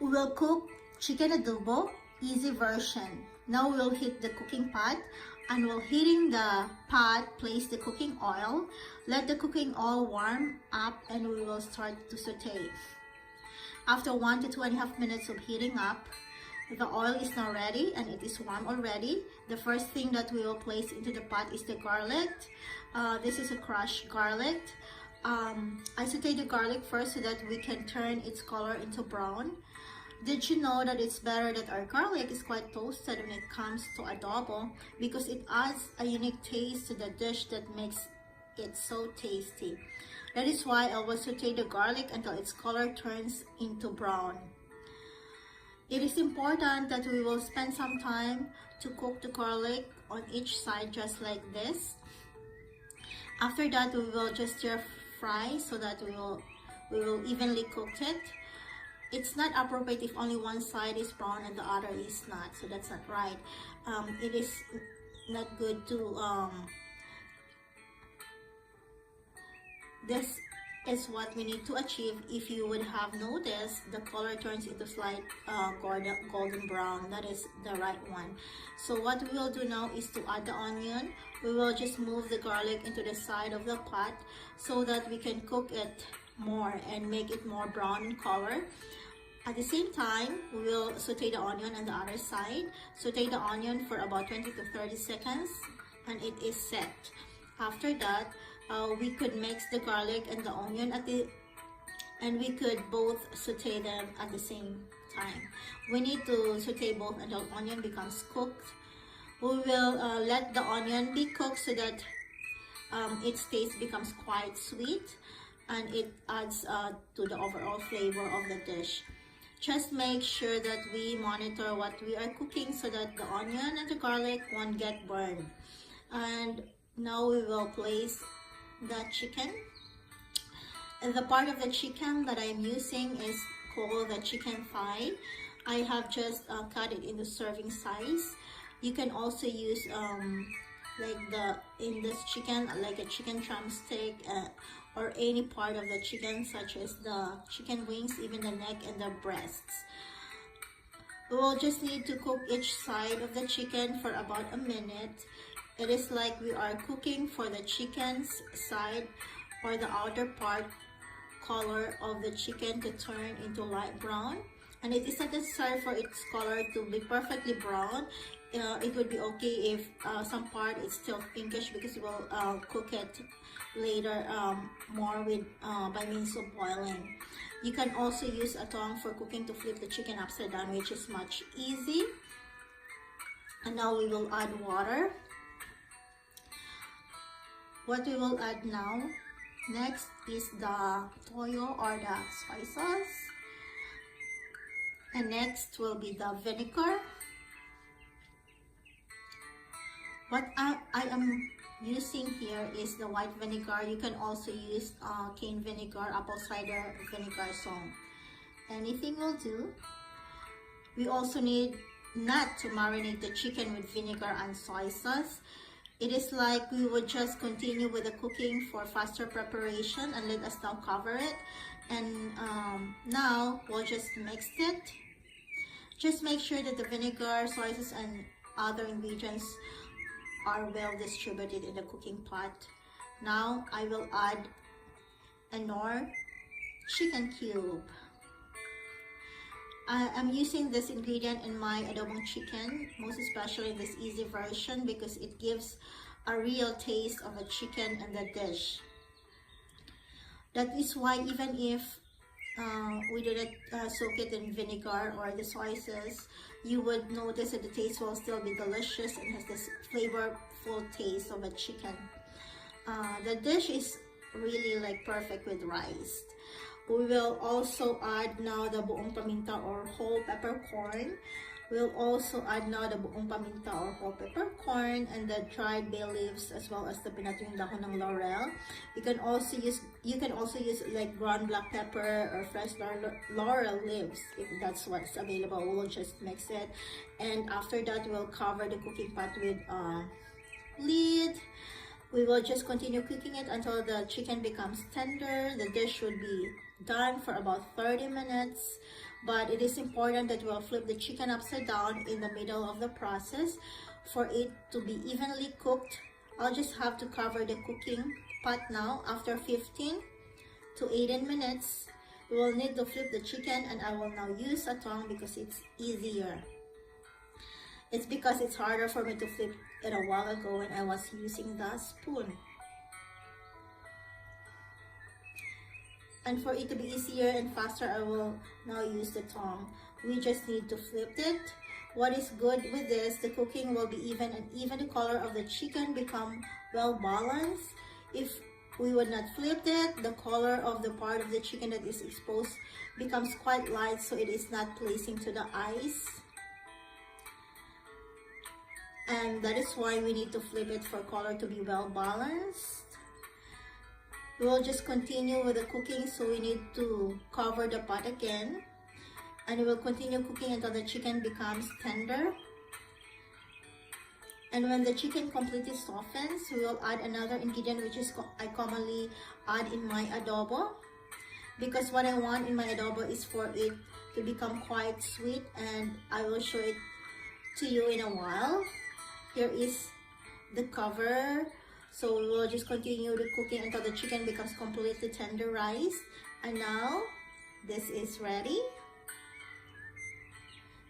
We will cook chicken adobo, easy version. Now we'll heat the cooking pot, and while heating the pot, place the cooking oil. Let the cooking oil warm up and we will start to saute. After 1 to 2.5 minutes of heating up, the oil is now ready and it is warm already. The first thing that we will place into the pot is the garlic. This is a crushed garlic. I saute the garlic first so that we can turn its color into brown. Did you know that it's better that our garlic is quite toasted when it comes to adobo, because it adds a unique taste to the dish that makes it so tasty. That is why I will saute the garlic until its color turns into brown. It is important that we will spend some time to cook the garlic on each side, just like this. After that, we will just stir fry so that we will evenly cook it. It's not appropriate if only one side is brown and the other is not, so that's not right. It is not good to this is what we need to achieve. If you would have noticed, the color turns into slight golden brown. That is the right one. So what we will do now is to add the onion. We will just move the garlic into the side of the pot so that we can cook it more and make it more brown in color. At the same time, we will saute the onion on the other side. Saute the onion for about 20 to 30 seconds and it is set. After that, we could mix the garlic and the onion and we could both saute them at the same time. We need to saute both until onion becomes cooked. We will let the onion be cooked so that its taste becomes quite sweet and it adds to the overall flavor of the dish. Just make sure that we monitor what we are cooking so that the onion and the garlic won't get burned. And now we will place the chicken. And the part of the chicken that I'm using is called the chicken thigh. I have just cut it into serving size. You can also use in this chicken, like a chicken drumstick or any part of the chicken, such as the chicken wings, even the neck and the breasts. We will just need to cook each side of the chicken for about a minute. It is like we are cooking for the chicken's side or the outer part color of the chicken to turn into light brown. And it is not necessary for its color to be perfectly brown. It would be okay if some part is still pinkish, because we will cook it later more with by means of boiling. You can also use a tongue for cooking to flip the chicken upside down, which is much easy. And now we will add water. What we will add now next is the toyo or the soy sauce, and next will be the vinegar. What I am using here is the white vinegar. You can also use cane vinegar, apple cider vinegar, so anything will do. We also need not to marinate the chicken with vinegar and soy sauce. It is like we would just continue with the cooking for faster preparation, and let us now cover it. And now we'll just mix it. Just make sure that the vinegar, soy sauce and other ingredients are well distributed in the cooking pot. Now I will add a Knorr chicken cube. I'm using this ingredient in my adobong chicken, most especially this easy version, because it gives a real taste of the chicken and the dish. That is why even if we didn't soak it in vinegar or the soy sauce, you would notice that the taste will still be delicious and has this flavorful taste of a chicken. The dish is really like perfect with rice. We will also add now the buong paminta or whole peppercorn. We'll also add now the buong paminta or whole peppercorn and the dried bay leaves, as well as the pinatuyong dahon ng laurel. You can also use like ground black pepper or fresh laurel leaves if that's what's available. We'll just mix it, and after that we'll cover the cooking pot with a lid. We will just continue cooking it until the chicken becomes tender. The dish should be done for about 30 minutes. but it is important that we'll flip the chicken upside down in the middle of the process for it to be evenly cooked. I'll just have to cover the cooking pot now. After 15 to 18 minutes, we will need to flip the chicken, and I will now use a tongue because it's easier. It's because it's harder for me to flip it a while ago when I was using the spoon. And for it to be easier and faster, I will now use the tongue. We just need to flip it. What is good with this, the cooking will be even, and even the color of the chicken become well balanced. If we would not flip it, the color of the part of the chicken that is exposed becomes quite light, so it is not pleasing to the eyes. And that is why we need to flip it for color to be well balanced. We will just continue with the cooking, so we need to cover the pot again. And we will continue cooking until the chicken becomes tender. And when the chicken completely softens, we will add another ingredient, which is I commonly add in my adobo. Because what I want in my adobo is for it to become quite sweet, and I will show it to you in a while. Here is the cover. So we will just continue the cooking until the chicken becomes completely tenderized. And now this is ready.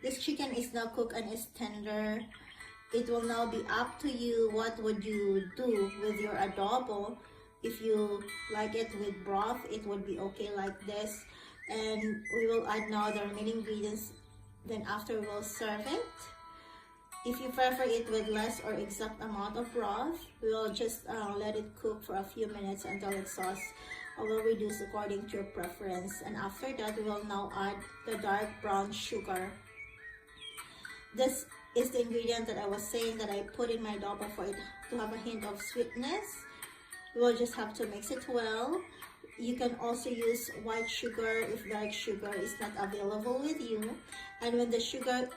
This chicken is now cooked and is tender. It will now be up to you. What would you do with your adobo? If you like it with broth, it would be okay like this. And we will add now the remaining ingredients. Then after we will serve it. If you prefer it with less or exact amount of broth, we will just let it cook for a few minutes until its sauce will reduce according to your preference. And after that, we will now add the dark brown sugar. This is the ingredient that I was saying that I put in my adobo for it to have a hint of sweetness. We will just have to mix it well. You can also use white sugar if dark sugar is not available with you. And when the sugar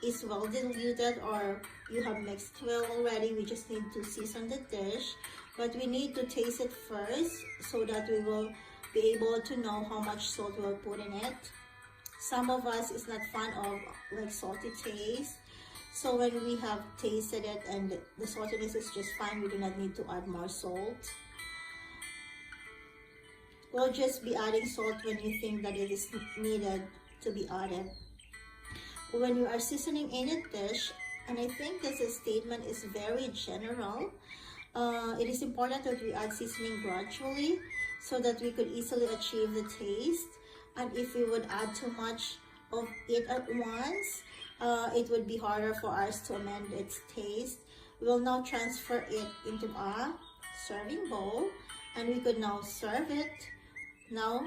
is well diluted or you have mixed well already, we just need to season the dish. But we need to taste it first so that we will be able to know how much salt we'll put in it. Some of us is not fan of like salty taste. So when we have tasted it and the saltiness is just fine, we do not need to add more salt. We'll just be adding salt when you think that it is needed to be added. When you are seasoning any dish, and I think this statement is very general, it is important that we add seasoning gradually so that we could easily achieve the taste. And if we would add too much of it at once, it would be harder for us to amend its taste. We will now transfer it into a serving bowl, and we could now serve it. Now